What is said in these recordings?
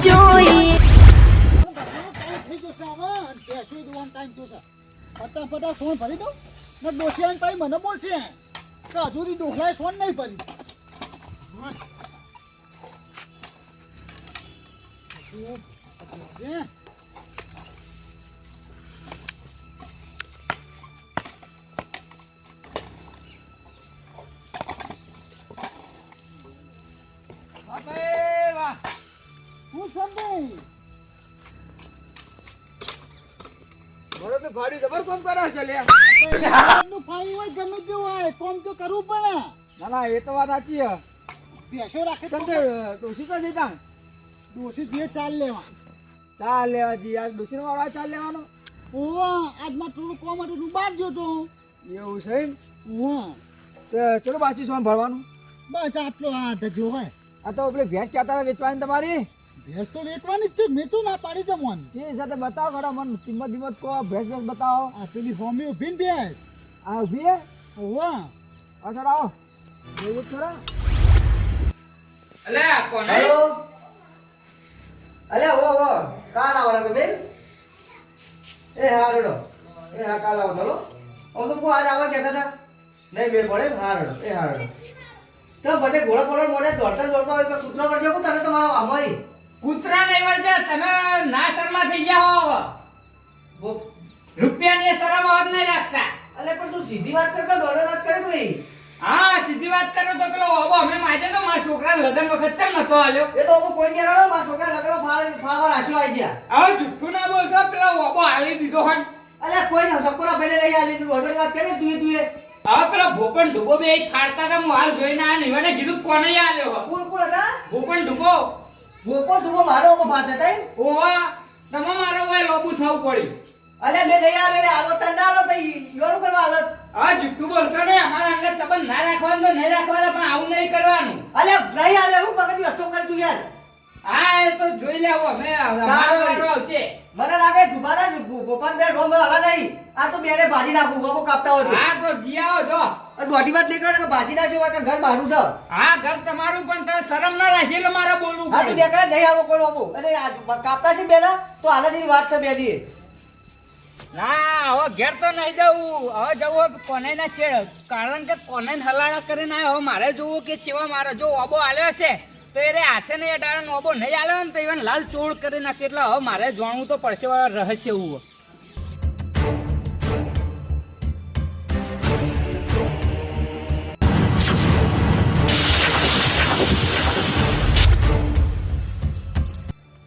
જોઈએ. થઈ જશે હવે બેસી દોવાનો ટાઈમ થયો છે. ફટાફટ સોન ભરી દઉં ને ડોસિયાને પછી મને બોલશે કે હજુ સુધી ડોહલાએ સોન નહીં ભરી. હું સમજાય બરોબર ભાડી જબર કોમ કરે છે લે નું ફાઈ હોય ગમે તે હોય કોમ તો કરવું પડે. ના ના એ તો વાત સાચી છે. બેસો રાખે તો ડોસી તો જઈતા ડોસી જે ચાલ લેવા. ચાલ લેવા જી યાર ડોસી વાળા ચાલ લેવાનો. ઓવા આજમાં થોડું કોમ હતું તું બહાર જતો. એવું છે એમ? ઓવા તો ચલો બાચી સોન ભરવાનું. બસ આટલો આ ઢગલો હોય. આ તો પેલી ભેંસ કહેતા હતા વેચવાની તમારી. ભેંસ તો વેચવાની જ છે. મેં તો ના પાડી દે મોન. જે સાથે બતાવો ખરા મને કિંમત કિંમત કહો ભેંસ ભેંસ બતાવો. આ પેલી હોમી ઉભી ને ભેંસ. આ ઊભી હે? ઓવા અચ્છા આવો જોઈએ ખરા. અલે કોને હેલો અલે ઓ કાલ આવવાના બેન એ હા રેડો એ હા કાલ આવો ચલો ઓ તો આજ આવવા કહેતા હતા નહીં બેન પડે હા રેડો એ હા રેડો તો બટે ઘોડા પડે મોડે દોડતા દોડતા હોય તો કૂતરો પડશે કો તને તો મારો આમોય કૂતરા નહીં વળજે તમે ના શર્મા થઈ ગયા હો રૂપિયાની શરમ આવત નહીં રાખતા. અલે પણ તું સીધી વાત કરતા દોડે વાત કરે ભાઈ. હા સીધી વાત કરો તો પેલો ઓબો અમે માજે તો મારા છોકરા લગન વખત ચમ નતો આલ્યો. એ તો કોઈ નહીં રાડો મારા છોકરા લગડો ફાળવા રાખ્યો આવી ગયા. હવે જુઠ્ઠું ના બોલશો પેલો ઓબો આલી દીધો હન. અલે કોઈ ના સકોરા પહેલે લઈ આલી તું દોડે વાત કરે તું હવે પેલો ભોપણ ડુબો બે ફાડતા હતા હું હાલ જોઈને આ નિવાને કીધું કોને આલ્યો હો. કોણ કોણ હતા ભોપણ ડુબો ગોપો તું મારો ઓ ફાટ હતા ઓવા તમે મારો ઓય લોબુ થવું પડ્યું. અલે મે નહીં આલે રે આલો તને ના આલો તઈ યોરું કરવા આલો. હવે જુઠ્ઠું બોલશો ને અમારા અંગત સંબંધ ના રાખવાનો તો નહીં રાખવાનો પણ આવું નહીં કરવાનું. અલે નહીં આલે હું બગડી હટો કરી તું યાર. હા એ તો જોઈ લેવો અમે અમારો વારો આવશે. મને લાગે દુબારા ગોપાલ બે રોમ હલા નહીં આ તો બેને ભાજી નાખું ગોપો કાપતા હોય હા તો જી આવો જો. દોઢી વાત નીકળે કે ભાજી નાખ્યો હોય કે ઘર મારું છે. હા ઘર તમારું પણ તમે શરમ ના રાખી એટલે મારે બોલવું હા તું પડે. દેખાડે નહીં આવો કોઈ બાબુ અને આ કાપતા છે બેના તો હાલ જેની વાત છે બેની. ના હવે ઘેર તો નહીં જવું. હવે જવું કોને ના છેડ કારણ કે કોને હલાડા કરીને આવ્યો. હવે મારે જોવું કે ચેવા મારે જો ઓબો આલ્યો છે તો એ હાથે નહીં અડાડે ઓબો નહીં આલ્યો ને તો even લાલ ચોળ કરી નાખશે. એટલે હવે મારે જાણવું તો પડશે રહસ્ય એવું.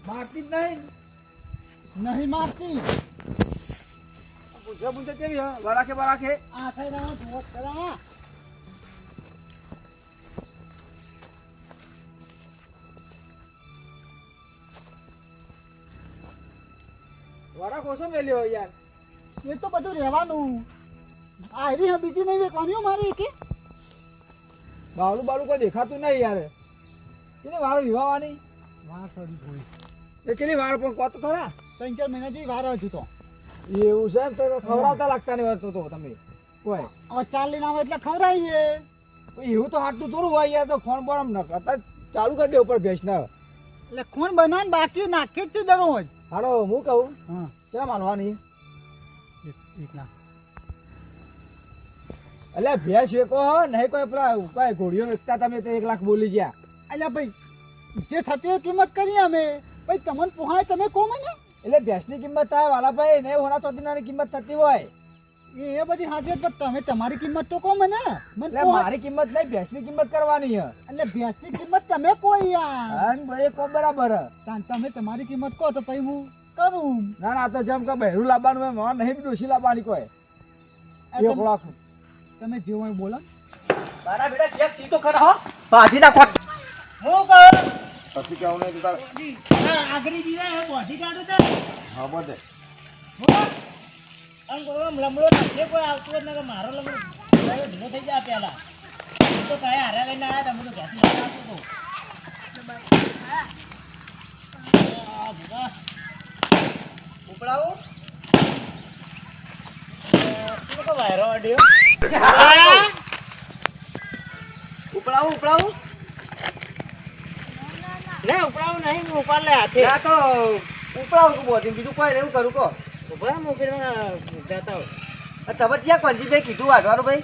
મારતી જ નહીં. નહીં મારતી. પૂછે પૂછે કેવી હે વરાખે વરાખે. આ થઈ રહ્યો જુઓ ખરા. વરાખ ઓછો મેલ્યો યાર. એ તો બધું રહેવાનું. આયરી બીજી નહીં વેચવાની મારે કે બાવલું બાવલું કોઈ દેખાતું નહીં યાર. ચેલી વાર વિવાહવાની વાર થોડી થોડી એ ચેલી વાર પણ કોત ખરા. 3-4 મહિના જેવી વાર હજુ તો. એવું છે એમ તો ખવડાવતા લાગતા નહીં વર્તો તો તમે કોઈ. હવે ચાલ લઈને આવે એટલે ખવડાવીએ. એવું તો હાટું થોડું હોય યાર. તો ફોન પર આમ અત્યારે ચાલુ કરી દે ઉપર ભેંસ ના. એટલે ખૂન બનાવીને બાકી નાખે જ છે દરરોજ. હાલો હું કહું હા ક્યાં માનવાની એક લાખ. એટલે ભેંસ વેકો નહીં કોઈ પેલા કોઈ ઘોડીઓ વેચતા તમે તો 1 લાખ બોલી ગયા. એટલે ભાઈ જે થતી હોય કિંમત કરીએ અમે. ભાઈ તમને પોહાય તમે કહો મને. એટલે ભેંસની કિંમત થાય વાલા ભાઈ ને હોના ચોથીનાની કિંમત થતી હોય. એ બધી હાજર પણ તમે તમારી કિંમત તો કહો મને. મને એટલે પોહાય. મારી કિંમત નહીં ભેંસની કિંમત કરવાની હે. એટલે ભેંસની કિંમત તમે કહો યાર. અને ભાઈ કો બરાબર હે. તમે તમારી કિંમત કહો તો પછી હું કરું. ના ના તો જેમ કે બહેરું લાવવાનું હોય મારે નહીં ડોસી લાવવાની કોઈ. 1 લાખ તમે જે હોય બોલો. મારા બેટા ચેક સીધો ખરા હો ભાજી નાખો. હું કહું પછી કેવું નહીં તાર આગરી દીવા બોધી કાઢો તો હા બધે આમ કોઈ લમડો નથી કોઈ આવતું જ નથી. મારો લમડો ઢીલો થઈ જાય પેલા તો કાંઈ હારા લઈને આવ્યા તમે તો ઘેર આવતું તો ઉપડાવું વાયરો અડ્યો ઉપડાવું ઉપડાવું લે ઉપડાવું નહીં હું ઉપર લે હાથે ના તો ઉપડાવું તું બોધી બીજું કોઈ નહીં કરું કો ઉપર મોકલ જતા હો તમે જ્યાં કોંજીભાઈ કીધું વાઢવાનું ભાઈ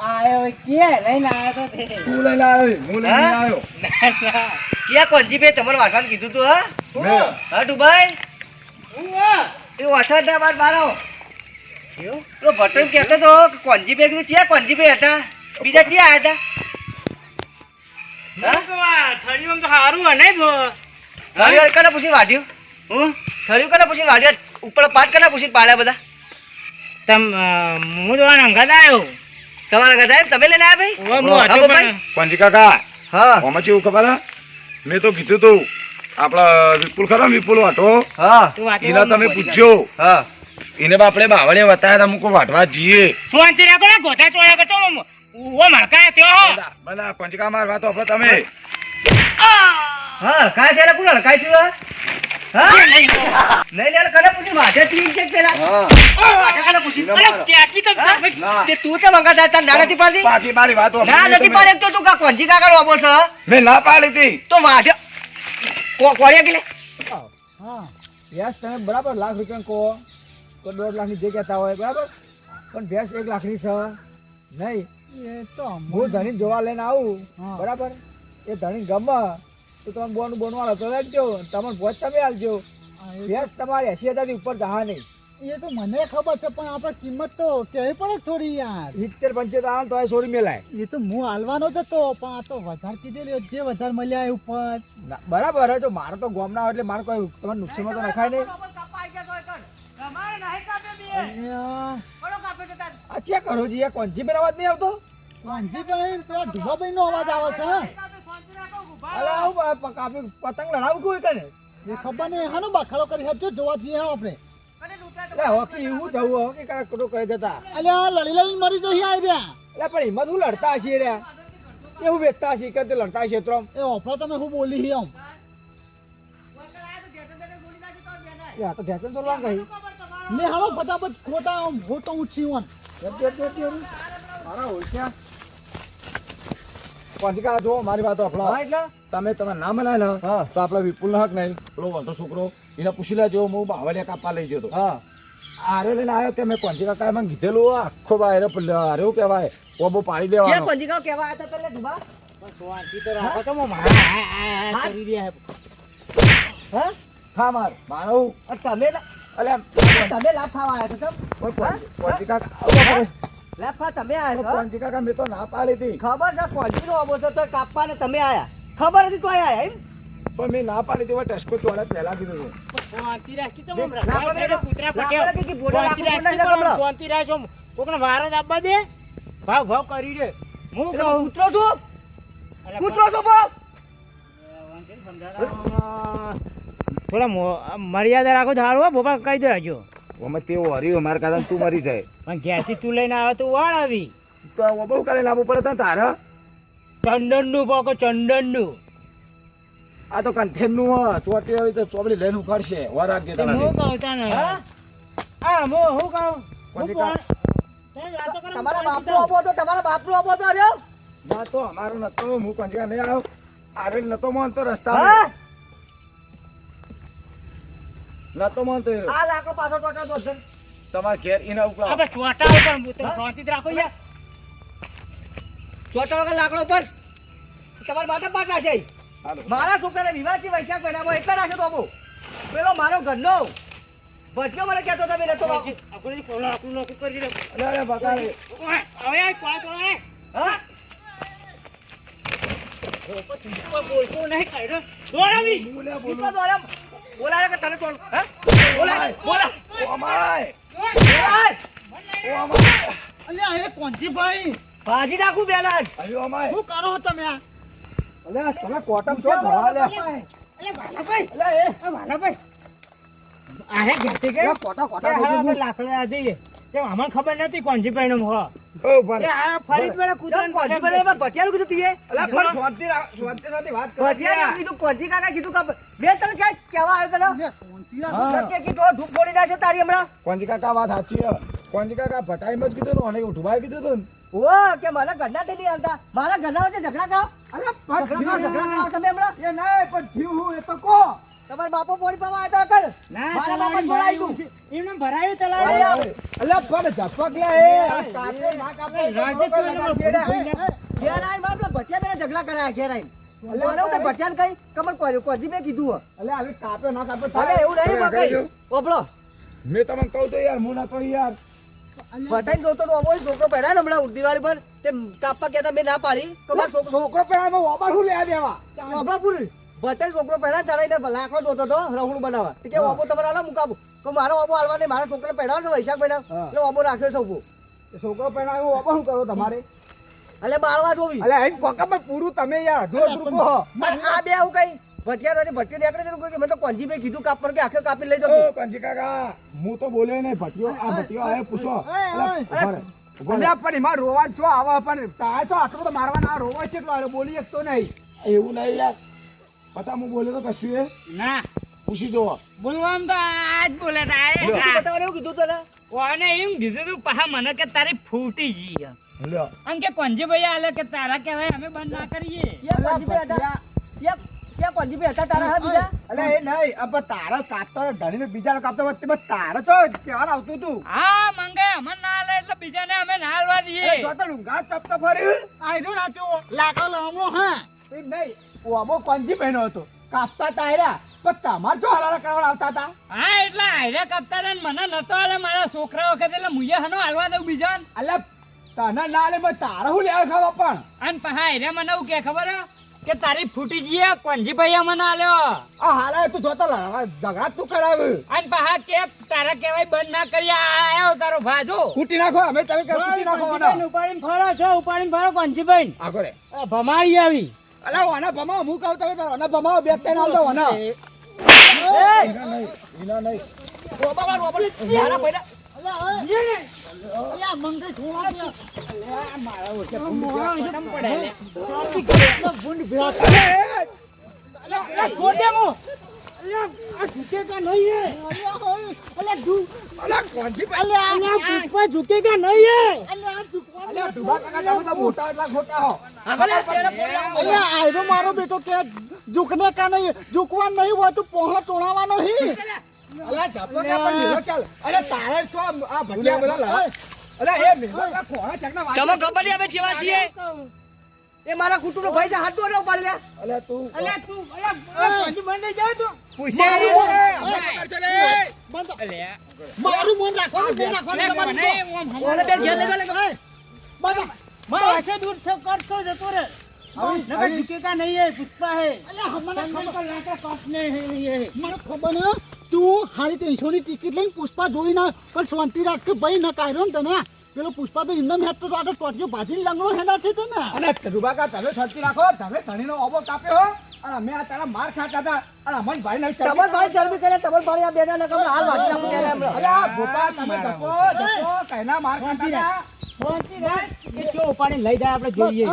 આયો કે લઈને આયો તો તે તું લઈને આવ્યો હું લઈને હા? આવ્યો જ્યાં કોંજીભાઈ તમારે વાઢવાનું કીધું તું હા મેં હા ડુબાઈ હું એ વાઠા હતા બાર બાર આવો કયો તો ભટ્ટો કહેતો તો કે કોંજીભાઈ કીધું જ્યાં કોંજીભાઈ હતા બીજા જ્યાં આવ્યા હતા થળીમાં તો સારું હે નહીં થળિયું કને પૂછી વાઢ્યું હું થળિયું કને પૂછી વાઢ્યું ઉપર પાટ કને પૂછી પાડ્યા બધા હું તો અંગત આવ્યો તમારા ઘરે તમે લઈને આવ્યા ભાઈ હા, ભાઈ? પંજી કાકા હા આમાં કેવું ખબર હે? મેં તો કીધું તું આપણા વિપુલ ખરા વિપુલ વાટો હા એના તમે પૂછ્યો હા એને બાપડે બાવળે બતાવ્યા તા મુકો વાટવા જઈએ શાંતિ રાખો ને ગોથા ચોયા કરતો ઓ મળકા ત્યો બના પંચકા મારવા તો આપણે તમે હા કાય થયેલા કોણ કાય થયું હા નહીં લે કને પૂછી વાઢે તી કે પેલા હા વાઢે કને પૂછી અરે ક્યાંથી તો ના તે તું તો મંગાતા તાર નાનાથી પાડી બાકી મારી વાત ના નથી પાડી તો તું કા કોંજી કાકા રોબો છે મેં ના પાડી હતી તો વાઢે કોરિયા કે લે હા ભેંસ તમે બરાબર લાખ રૂપિયા કહો તો 1.5 લાખની જે કહેતા હોય બરાબર પણ ભેંસ 1 લાખની છે નહીં એ તો હું ધણી જોવા લઈને આવું હા. બરાબર એ ધણી ગમે તો તમે બોનું હાલો તો રાખજો તમને ભોજ તમે હાલજો ભેંસ તમારી 80,000 ઉપર જહા નહીં એ તો મને ખબર છે પણ આપણે કિંમત તો કહેવી પડે થોડી યાર 70-75 આવે તો છોડી મેલાય એ તો હું હાલવાનો જ હતો પણ આ તો વધારે કીધેલું જે વધારે મળ્યા એ ઉપર ના, બરાબર હે જો મારે તો ગોમના હોય એટલે મારે કોઈ તમારે નુકસાનમાં તો નખાય નહીં અહીંયા આ ચેક કરો જી આ કોંજી પર અવાજ નહીં આવતો વાંજીભાઈ પેલા ઢુબાભાઈ નો અવાજ આવે છે હા? અરે આવું કાપી પતંગ લડાવું કોઈ કને એ ખબર નહીં હાનો બાખાડો કરી હટજો જોવા જઈએ હાલો આપણે એટલે હોકી એવું જવું હોકી કડો કરે જતા અલ્યા લડી લડી મરી જઈ આવી રહ્યા એટલે પણ એમાં શું લડતા હશે રે એવું વેચતા હશે કે તે લડતા હશે તો એ ઓફરો તમે હું બોલી હી આમ યા તો ધેચન ચોરવા કહી ને હાલો ફટાફટ ખોટા આમ ફોટો ઉછીવન મારા ઓળખ્યા પંચકા જો મારી વાત હા આપણા એટલે તમે ના મનાય ને હા. તો આપણા વિપુલ હક નહીં પેલો વંટો છોકરો એને પૂછી લેજો હું બાવળિયા કાપવા લઈ જતો હા આરે લઈને આવ્યો તે મેં પંચી કાકા એમાં કીધેલું આખો બાયરે આરે એવું કહેવાય ઓબો પાડી જે દેવાનો કોંજી કાકા કેવા હતા પેલા ડુબા શાંતિ તો રાખો તો મારા કરી રહ્યા હા ખા માર મારું અને તમે અલ્યા તમે લાભ ખાવા આવ્યા છો પંચી કાકા લાભ ખા તમે આવ્યા છો પંચી કાકા મેં તો ના પાડી હતી ખબર છે કોંજી નો અબો છે તો કાપવા ને તમે આયા ખબર હતી તો આયા એમ પણ મેં ના પાડી હતી ટેસ્કો ચોળે પહેલા કીધું હતું શાંતિ રાખી તો ના પડે, કૂતરા ના પટ્યો પડે કે બોડા શાંતિ રાખો, રાખી બોડા તો રાખો. શાંતિ રાખો કોકને વારો દાબવા દે ભાવ કરી દે હું એટલે કહું કૂતરો છું અલા, કૂતરો છું બાપ થોડા મર્યાદા રાખો તો સારું હો ભોપા કહી દે હજુ અમે તેવો હર્યું મારા કાકા તું મરી જાય પણ ઘેરથી તું લઈને આવે તો વાળ આવી તો બહુ કરે લાવવું પડે તને તારે ચંદનનું પાકો ચંદનનું આ તો કંથેરનું હ ચોટી આવી તો ચોબડી લઈને ઉખાડશે વરાગ કે હું કહું તને હા? હા હું કહું હું કોની કોણ? તમે વાતો કરો, તમારા હું બાપનો અબો હતો તમારા બાપનો અબો હતો રહ્યો ના તો અમારો નતો હું કંજકા નહીં આવ્યો આરે નતો માનતો રસ્તા હા નતો માનતો એ. આ લાકડો પાછો ટોટો તો છે તમારા ઘેર એના ઉપર આપણે ચોટા ઉપર તમે શાંતિથી રાખો યાર ચોટા વગર લાકડો ઉપર તમારા માટે પાટા છે હાલો. મારા છોકરાને વિવાહથી વૈશાખ મહિનામાં એટલા રાખે તો અબો પેલો મારો ઘરનો ભટક્યો મને કહેતો તમે નતો બાપુ આપણે કોલો આપણું નોકરી કરી દે અરે અરે બગાડે હવે આ કોળા ચોળા હા બોલતો નહીં કાઢો દોડાવી બોલ્યા કેટલો દોડ્યો? બોલાવે કે તને તોડ હા બોલા બોલા ઓ અમાય બોલાય. ઓ અમાય અલ્યા એ કોંજીભાઈ ભાજી નાખું બેલા જ. આયો અમાય શું કરો છો તમે આ અલે તમે કોટમ છો ધોળા લે અલે વાલાભાઈ અલે એ વાલાભાઈ આહે ઘેરથી કે કોટા કે હા આપણે લાકડા જઈએ તે અમને ખબર નથી કોંજીભાઈ નો મોહ ઓ ભલે એ આ ફરી પેલા કેમ કૂતરાને કોંજી બોલે એમાં ભટિયાનું કીધું તીએ? અલે પણ શાંતિ સાથે વાત કરો ભટિયાનું કીધું, કોંજી કાકા કીધું કે મેં તને ક્યાં કહેવા આવ્યો તને? અલ્યા શાંતિ રાખ. હા. સત્ય કીધું, ધૂપ ફોડી નાખ્યો તારી હમણાં. કોંજી કાકા વાત સાચી હે કોંજી કાકા ભટાઈમાં જ કીધું ને અને ઉઠવાય કીધું તું ને ઓ કે મારા ઘરના તે નહીં આવતા મારા ઘરના વચ્ચે ઝઘડા કરો અરે ઝઘડા કરો તમે હમણાં એ નહીં પણ થયું હું એ તો કહો. તમારા બાપો પોણી પાવા આવ્યા હતા કર ના, મારા બાપા તલાવડી જોડાઈ ભરાયું. એમને ભરાયું તલાવડી. અલ્યા પણ ઝપક લે એ આ કાપે ના કાપે રાજે તું એને ઘેર આવીને મારા પેલા ભટિયા બેને ઝઘડા કરાયા ઘેર આવીને બોલો તે ભટિયાને કઈ કમર કોર્યો કોજી મેં કીધું હો. અલ્યા હવે કાપે ના કાપે અરે એવું નહીં મકઈ ઓપડો મેં તમને કહું તો યાર હું ના કહું યાર ભટાઈને જોતો તો અમો છોકરો પહેર્યા ને હમણાં દિવાળી પર તે કાપવા કહેતા મેં ના પાડી તો મારો છોકરો છોકરો પેલા ઓબર શું લેવા દેવા ઓબળા પૂરી ભટાઈને છોકરો પહેર્યા ચડાઈને લાકડો જોતો તો રहुણ બનાવવા તે કે ઓબો તમારે આલા મુકાબો તો મારો ઓબો હાલવા નહીં મારા છોકરાને પહેરાવો છે વૈશાખ મહિના એટલે ઓબો રાખ્યો છે ઉભો છોકરો પેલા ઓબર શું કરો તમારે એટલે બાળવા જોવી અલ્યા અહીં કોકા પણ પૂરું તમે યાર અધૂરું કહો આ બે આવું કઈ ભટિયા નથી ભટ્ટી નીકળે છે કે મેં તો કોંજી ભાઈ કીધું કાપડ કે આખે કાપી લઈ જાવ કંજી કાકા હું તો બોલ્યો નહીં ભટિયો આ ભટિયો આયો પૂછો અલ્યા પણ એમાં રોવા છો આવા પણ તારે તો આટલું તો મારવાના રોવા છે એટલો આયો બોલી શકતો નહીં એવું નહીં યાર પતા હું બોલ્યો તો કશું એ ના, પૂછી જોવો બોલવામાં તો આજ બોલે તા. બતાવવાનું એવું કીધું તને કોને એમ કીધું તું પાછા મને કે તારી ફૂટી ગઈ. લ્યો આમ કે કોંજીભાઈ આલે કે તારા કહેવાય અમે બંધ ના કરીએ. ક્યાં કોંજી ભાઈ હતા ક્યાં કોંજી ભાઈ હતા તારા હા બીજા અલે એ નહીં અબ તારા કાપતો ધણીને બીજા કાપતો વચ્ચે તારા તો કેવાનું આવતું તું હા મંગે અમને ના આલે એટલે બીજાને અમે ના આલવા દઈએ. જો તો ડુંગા ચપતો ફરી આયરો નાચ્યો લાકડો લાવલો હા એમ નહીં ઓબો કોંજી બહેનો હતો કાપતા તાયરા પણ તમાર જો હલાલા કરવા આવતા હતા હા એટલે આયરે કાપતા હતા ને મને નતો આલે મારા છોકરા વખતે એટલે મુયે હનો આલવા દઉં બીજાને. અલ્યા તને ના લે તારા હું લેવા ખાવા પણ અને પાછા આયરે મને એવું કે ખબર હે? કે તારી ફૂટી ગઈ કોંજીભાઈ મને આલ્યો. આ હાલા તું જોતા ઝઘડા તું કરાવ અને પાછા કે તારા કહેવાય બંધ ના કરી આયો તારો ભાજો. કૂટી નાખો અમે તમે કૂટી નાખો ઉપાડીને ફરો છો ઉપાડીને ફરો કોંજીભાઈ આગો રે ભમાડી આવી. અલ્યા ઓના ભમાવ હું કહું તમે તારા ઓના ભમાવ બે ત્રણ આલ દો ઓના એના નહીં રોબા યારા પહેલા અલ્યા મંગે છોડા દે ચાલતી કરે એટલે ગુંડ ભેળા છોડ દે મો. આ ઝુકેગા નહીં હે. અલ્યા તું અલ્યા કોંજી અલ્યા પુષ્પા ઝુકેગા નહીં હે. અલ્યા તું અલ્યા ડુબા કાકા તમે તો મોટા એટલા ખોટા હો અલ્યા આયરો મારો બેટો કે ઝુકને કા નહીં ઝુકવા નહીં હોય તો પોહળો તોડાવવાનો હી અલ્યા ઝાપો કે પણ મેલો ચાલ અરે તારે છો આ ભટિયા બધા લડા અલ્યા એ મેલો કા ખોળા ચકના તમે ખબર નહીં અમે જેવા છીએ એ મારા કુટુંબનો ભાઈ છે હાથ દોડે ઉપાડી લે અલ્યા તું અલ્યા તું અલ્યા બંધ થઈ જાય તો પૂછ્યા બંધ અલ્યા મારું મન રાખવાનું બે રાખવાનું તમારું ઓલે બે ઘેર લઈ ગયો બંધ મારા હશે દૂર થયો કરતો જતો રે. નકર ઝુકેગા નહીં હે પુષ્પા હે. અલ્યા મને તમને ખબર તો લાગે પાસ નહીં હે. મને ખબર ને તું 350 ની ટિકિટ લઈને પુષ્પા જોઈ ના પણ શાંતિ રાખ કે ભાઈ ન કાઢ્યો ને તને પેલો પુષ્પા તો એમને હેત તો આગળ ટોટિયો ભાજીને લંગડો હેલા છે તને અને ડુબા કા તમે છતી રાખો તમે ધણીનો ઓબો કાપ્યો હો અને અમે આ તારા માર ખાતા હતા અને અમન ભાઈ ને તમાર ભાઈ ચરબી કરે તમાર ભાઈ આ બેના ને કમ હાલ વાટી નાખું ત્યારે હમણાં અરે આ ભોપા તમે જપો જપો કઈના માર ખાતા હતા શાંતિ રાખ. કે જો ઉપાડીને લઈ જાય આપણે જોઈએ.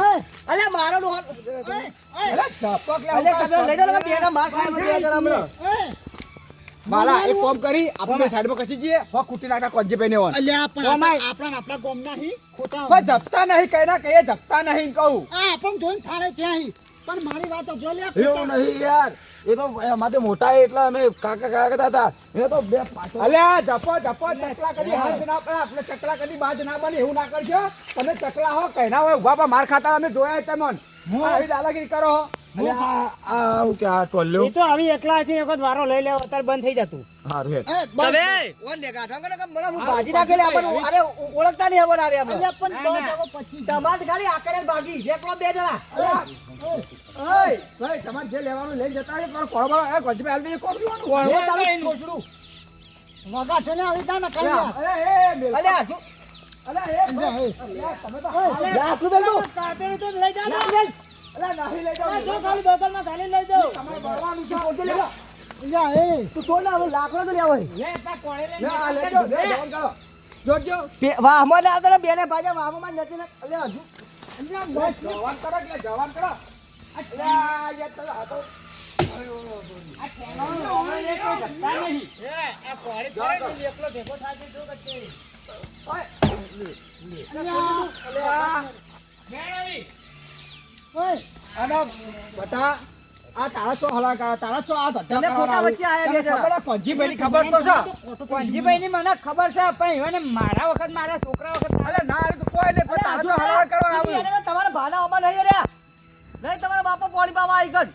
અલ્યા મારો નો અરે ચપક લે અલ્યા તમે લઈ જાઓ બેના માર ખાય બે જણા હમણાં માલા એક કોમ કરી આપણે સાઈડમાં કસી જઈએ હો કુટી નાખા કોંજી ભાઈ ને ઓન અલ્યા પણ કોનાય? આપણા ગોમના હી ખોટા કોઈ જપતા નહીં કઈના કઈએ જપતા નહીં કહું આ આપણ જોઈને થાળે ત્યાં હી પણ મારી વાત જો લે એવું નહીં યાર એ તો અમારે મોટા એટલે અમે કાકા કાકા હતા એ તો બે પાછળ અલ્યા જપો જપો ચકલા કદી હાથ ના પડે આપણે ચકલા કદી બાજ ના બને એવું ના કરજો તમે ચકલા હો કઈના હોય ઉભા પા માર ખાતા અમે જોયા તમન આવી દાદાગીરી કરો હો આ હું કે આ ટોલ્યો એ તો આવી એકલા છે એક વારો લઈ લેવો અત્યારે બંધ થઈ જતું. હારું હેડ તમે ઓન દે ગાઠો કે મને હું ભાજી નાખેલે આપણ અરે ઓળખતા નહીં હવે આરે આપણે અલ્યા પણ બસ હવે પછી તમાર ખાલી આકડે ભાગી એકલો બે જણા ઓય ભાઈ તમારે જે લેવાનું લઈ જતા રહે પણ કોળબા એ કોંજી ભાઈ હાલ કોણ જોવાનું એ તારું કોસડું વગા છે ને આવી તા ને કાઈ અરે એ મેલ અલ્યા જો અરે એ અલ્યા તમે તો આટલું બેલું કાપેલું તો લઈ જાઓ ને. અલ્યા નહીં લઈ જાઓ જો ખાલી બોટલમાં ખાલી લઈ જાઓ. તમારે બળવાનું છે પોતે લે અલ્યા એ તું છોડ ને હવે લાકડો તો લેવો લે તા કોળે લઈ લે આ જાઓ. લેજો લે જવાન કરો જોજો વાહ મને આવતો ને બેને ભાજા વાહમાં નથી ને અલ્યા હજુ જવાન કરો એટલે જવાન કરો અલ્યા યાર તો આ તો આ ઠેંગાનો ઓળો લે કોઈ ધક્કા નહીં. આ કોળી ફરે ને એકલો ભેગો થાય છે, જો કચ્ચે. મેળવી. ઓય અને બટા આ તારા ચો હલા કરા તારા ચો આ ધંધા તને ખોટા વચ્ચે આયા બે જણા. ખબર કોંજીભાઈની ખબર તો છે પંજીભાઈની મને ખબર છે પણ એને મારા વખત મારા છોકરા વખત અલે ના એ તો કોઈ નહીં પણ તારા ચો હલા કરવા આવું તમારા ભાના ઓમાં નહીં રહ્યા નહીં તમારા બાપા પોળી બાબા આવી ગણ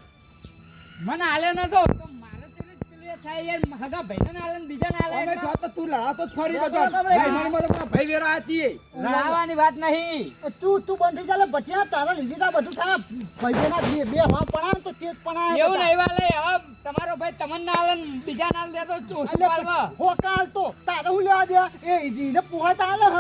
મને આલે નતો તો મારે તેને જ પેલું એ થાય યાર હગા ભાઈને ના આલે ને બીજા ના અમે આલે જો તો તું લડાતો જ ફરી બધો લડાતો આપણે. ભાઈ મારી માં ભાઈ વેરા હતી લડાવવાની વાત નહીં. તું બંધ થઈ ચાલે ભટિયા તારા લીધે તા બધું થાય ભાઈઓના બે હા પડા તો તે જ પડા એવું નહીં વાલે હવે તમારો ભાઈ તમને ના આલે ને બીજા ના આલે તો ઓછું પાલવા. હોકાલ તો તારે હું લેવા દે એ ઈને પોહા તાલે હ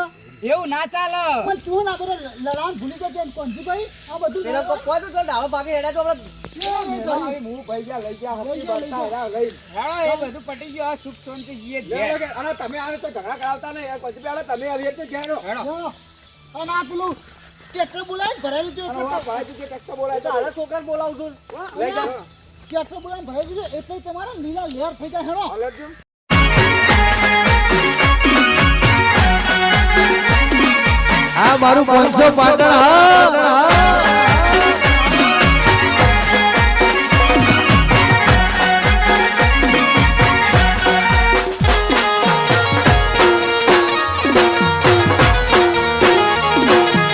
એવું ના ચાલે. પણ તું ના બધો લડાણ ભૂલી જજે કોંજીભાઈ આ બધું પેલા કોઈ તો ડાળો ભાગે હેડા તો આપણે હું ભાઈ ગયા લઈ ગયા હતી બળતા હેરા લઈ હા એ બધું પટી ગયું. આ સુખ શાંતિ જીએ લે લે અને તમે આવે તો ઝઘડા કરાવતા નહીં યાર પછી પેલા તમે આવી તો જાણો હેડો. અને આ પેલું ટ્રેક્ટર બોલાવી ભરાયેલું છે અને એટલે વાહ ભાઈ જે ટેક્ટર બોલાય તો તારા છોકરાને બોલાવું છું લઈ જા ટ્રેક્ટર બોલાવી ભરાયેલું છે એટલે તમારે લીલા લેર થઈ જાય હેડો અલર્ટ આ મારું 500 પાટણ હા